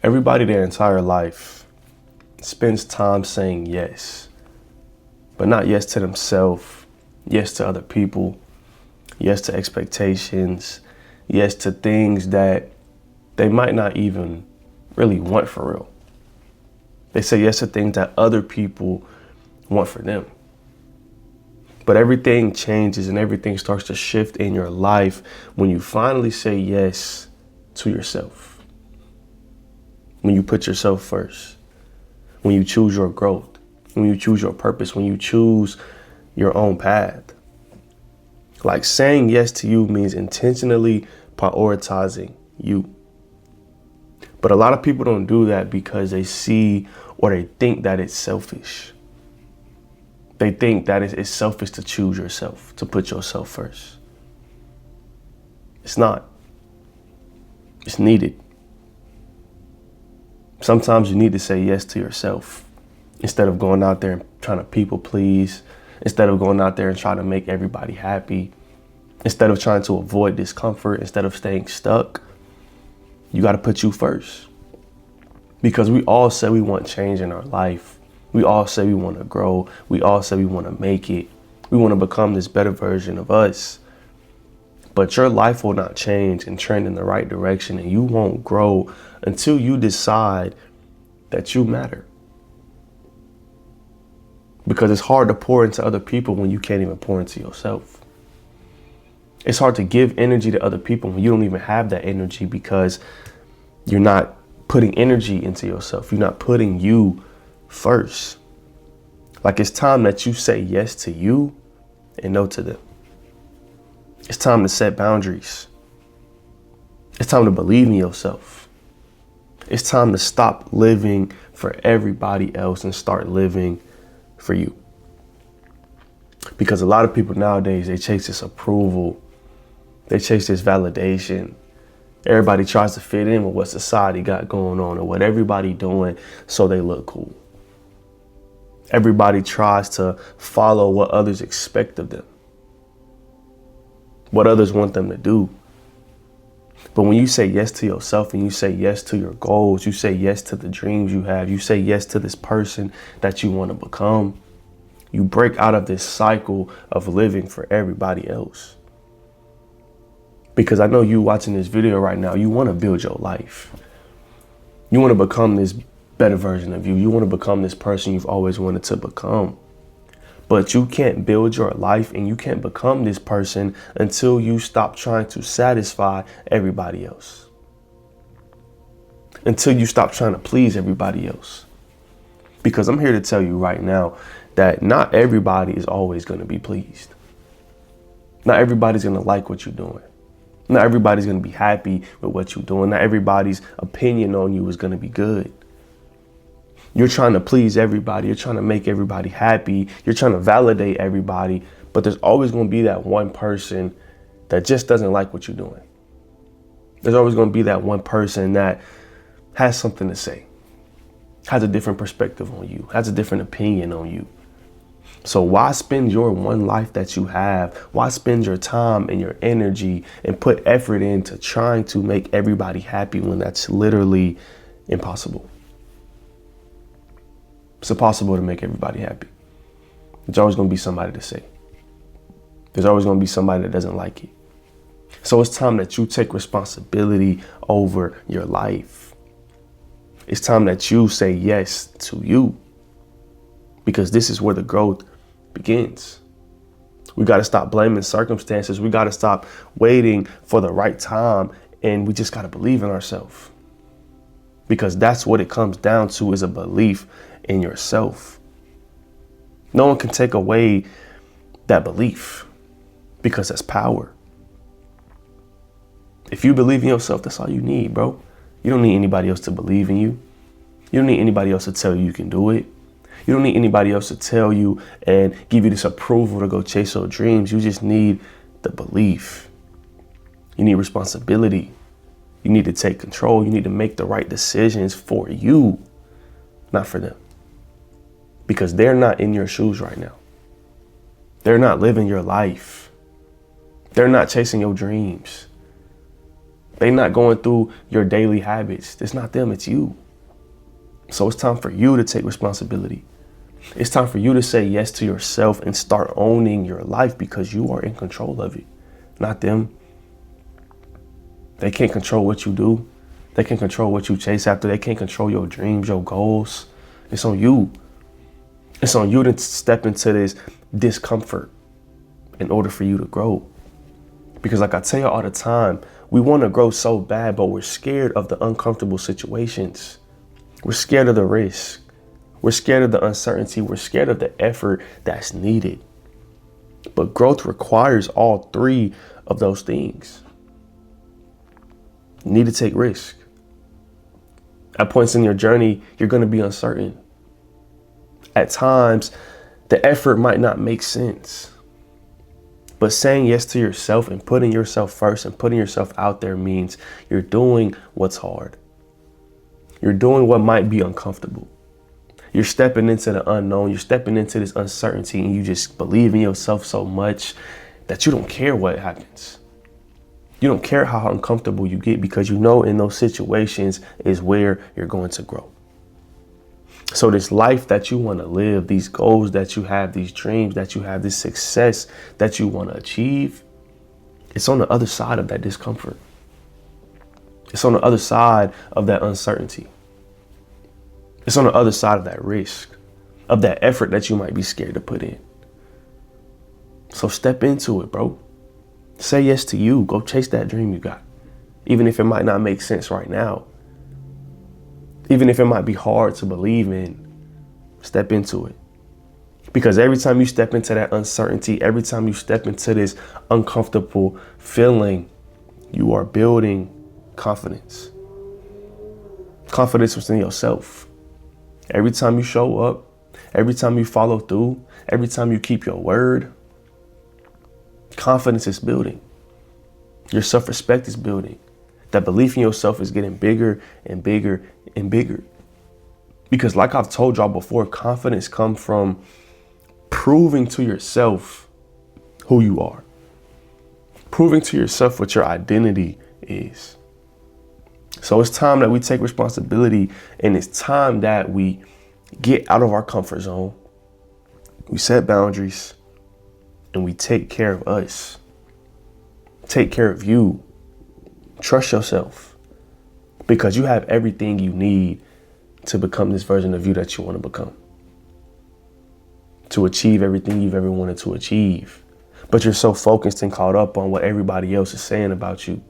Everybody their entire life spends time saying yes, but not yes to themselves, yes to other people, yes to expectations, yes to things that they might not even really want for real. They say yes to things that other people want for them. But everything changes and everything starts to shift in your life when you finally say yes to yourself. When you put yourself first. When you choose your growth. When you choose your purpose. When you choose your own path. Like saying yes to you means intentionally prioritizing you. But a lot of people don't do that because they see or they think that it's selfish. They think that it's selfish to choose yourself, to put yourself first. It's not. It's needed. Sometimes you need to say yes to yourself instead of going out there and trying to people please, instead of going out there and trying to make everybody happy, instead of trying to avoid discomfort, instead of staying stuck. You got to put you first. Because we all say we want change in our life. We all say we want to grow. We all say we want to make it. We want to become this better version of us. But your life will not change and trend in the right direction, and you won't grow until you decide that you matter. Because it's hard to pour into other people when you can't even pour into yourself. It's hard to give energy to other people when you don't even have that energy because you're not putting energy into yourself. You're not putting you first. Like it's time that you say yes to you and no to them. It's time to set boundaries. It's time to believe in yourself. It's time to stop living for everybody else and start living for you. Because a lot of people nowadays, they chase this approval. They chase this validation. Everybody tries to fit in with what society got going on or what everybody doing so they look cool. Everybody tries to follow what others expect of them, what others want them to do. But when you say yes to yourself and you say yes to your goals, you say yes to the dreams you have, you say yes to this person that you want to become, you break out of this cycle of living for everybody else. Because I know you watching this video right now, you want to build your life. You want to become this better version of you. You want to become this person you've always wanted to become. But you can't build your life and you can't become this person until you stop trying to satisfy everybody else. Until you stop trying to please everybody else. Because I'm here to tell you right now that not everybody is always going to be pleased. Not everybody's going to like what you're doing. Not everybody's going to be happy with what you're doing. Not everybody's opinion on you is going to be good. You're trying to please everybody. You're trying to make everybody happy. You're trying to validate everybody. But there's always going to be that one person that just doesn't like what you're doing. There's always going to be that one person that has something to say, has a different perspective on you, has a different opinion on you. So why spend your one life that you have? Why spend your time and your energy and put effort into trying to make everybody happy when that's literally impossible? It's impossible to make everybody happy. There's always going to be somebody to say. There's always going to be somebody that doesn't like it. So it's time that you take responsibility over your life. It's time that you say yes to you. Because this is where the growth begins. We got to stop blaming circumstances. We got to stop waiting for the right time. And we just got to believe in ourselves. Because that's what it comes down to, is a belief in yourself. No one can take away that belief because that's power. If you believe in yourself, that's all you need, bro. You don't need anybody else to believe in you. You don't need anybody else to tell you you can do it. You don't need anybody else to tell you and give you this approval to go chase your dreams. You just need the belief. You need responsibility. You need to take control. You need to make the right decisions for you, not for them. Because they're not in your shoes right now. They're not living your life. They're not chasing your dreams. They not going through your daily habits. It's not them, it's you. So it's time for you to take responsibility. It's time for you to say yes to yourself and start owning your life, because you are in control of it, not them. They can't control what you do. They can't control what you chase after. They can't control your dreams, your goals. It's on you. It's on you to step into this discomfort in order for you to grow. Because like I tell you all the time, we want to grow so bad, but we're scared of the uncomfortable situations. We're scared of the risk. We're scared of the uncertainty. We're scared of the effort that's needed. But growth requires all three of those things. You need to take risk. At points in your journey, you're going to be uncertain. At times, the effort might not make sense. But saying yes to yourself and putting yourself first and putting yourself out there means you're doing what's hard. You're doing what might be uncomfortable. You're stepping into the unknown. You're stepping into this uncertainty, and you just believe in yourself so much that you don't care what happens. You don't care how uncomfortable you get, because you know in those situations is where you're going to grow. So this life that you want to live, these goals that you have, these dreams that you have, this success that you want to achieve, it's on the other side of that discomfort. It's on the other side of that uncertainty. It's on the other side of that risk, of that effort that you might be scared to put in. So step into it, bro. Say yes to you. Go chase that dream you got. Even if it might not make sense right now. Even if it might be hard to believe in, step into it. Because every time you step into that uncertainty, every time you step into this uncomfortable feeling, you are building confidence. Confidence within yourself. Every time you show up, every time you follow through, every time you keep your word, confidence is building. Your self-respect is building. That belief in yourself is getting bigger and bigger and bigger. Because like I've told y'all before, confidence comes from proving to yourself who you are. Proving to yourself what your identity is. So it's time that we take responsibility, and it's time that we get out of our comfort zone. We set boundaries, and we take care of us. Take care of you. Trust yourself, because you have everything you need to become this version of you that you want to become. To achieve everything you've ever wanted to achieve. But you're so focused and caught up on what everybody else is saying about you.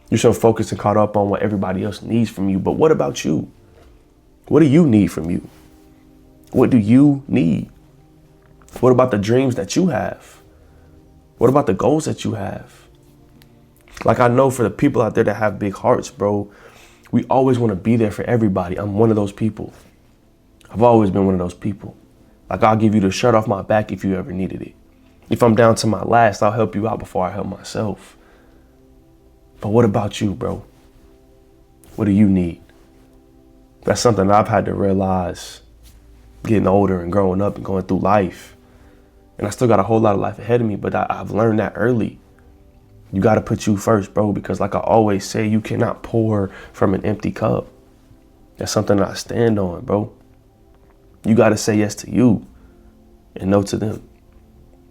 You're so focused and caught up on what everybody else needs from you. But what about you? What do you need from you? What do you need? What about the dreams that you have? What about the goals that you have? Like, I know for the people out there that have big hearts, bro, we always want to be there for everybody. I'm one of those people. I've always been one of those people. Like, I'll give you the shirt off my back if you ever needed it. If I'm down to my last, I'll help you out before I help myself. But what about you, bro? What do you need? That's something I've had to realize getting older and growing up and going through life. And I still got a whole lot of life ahead of me, but I've learned that early. You got to put you first, bro, because like I always say, you cannot pour from an empty cup. That's something that I stand on, bro. You got to say yes to you and no to them.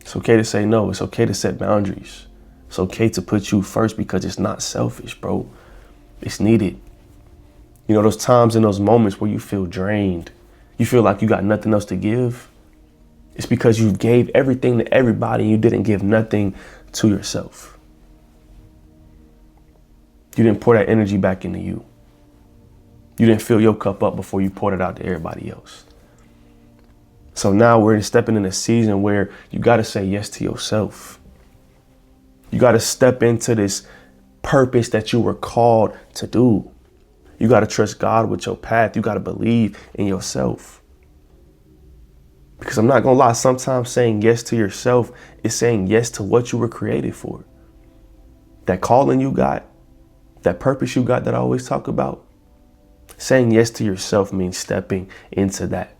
It's okay to say no. It's okay to set boundaries. It's okay to put you first, because it's not selfish, bro. It's needed. You know, those times and those moments where you feel drained, you feel like you got nothing else to give. It's because you gave everything to everybody and you didn't give nothing to yourself. You didn't pour that energy back into you. You didn't fill your cup up before you poured it out to everybody else. So now we're stepping in a season where you got to say yes to yourself. You got to step into this purpose that you were called to do. You got to trust God with your path. You got to believe in yourself. Because I'm not going to lie, sometimes saying yes to yourself is saying yes to what you were created for. That calling you got, that purpose you got that I always talk about. Saying yes to yourself means stepping into that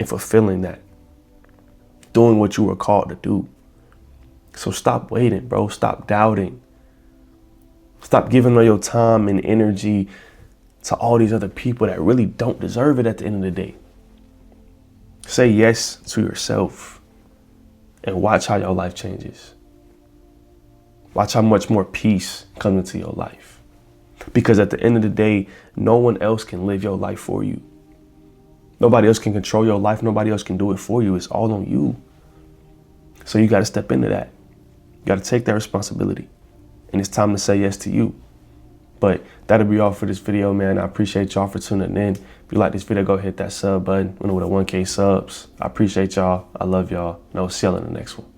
and fulfilling that. Doing what you were called to do. So stop waiting, bro. Stop doubting. Stop giving all your time and energy to all these other people that really don't deserve it at the end of the day. Say yes to yourself and watch how your life changes. Watch how much more peace comes into your life. Because at the end of the day, no one else can live your life for you. Nobody else can control your life. Nobody else can do it for you. It's all on you. So you got to step into that. You got to take that responsibility. And it's time to say yes to you. But that'll be all for this video, man. I appreciate y'all for tuning in. If you like this video, go hit that sub button. We're with a 1K subs. I appreciate y'all. I love y'all. And I'll see y'all in the next one.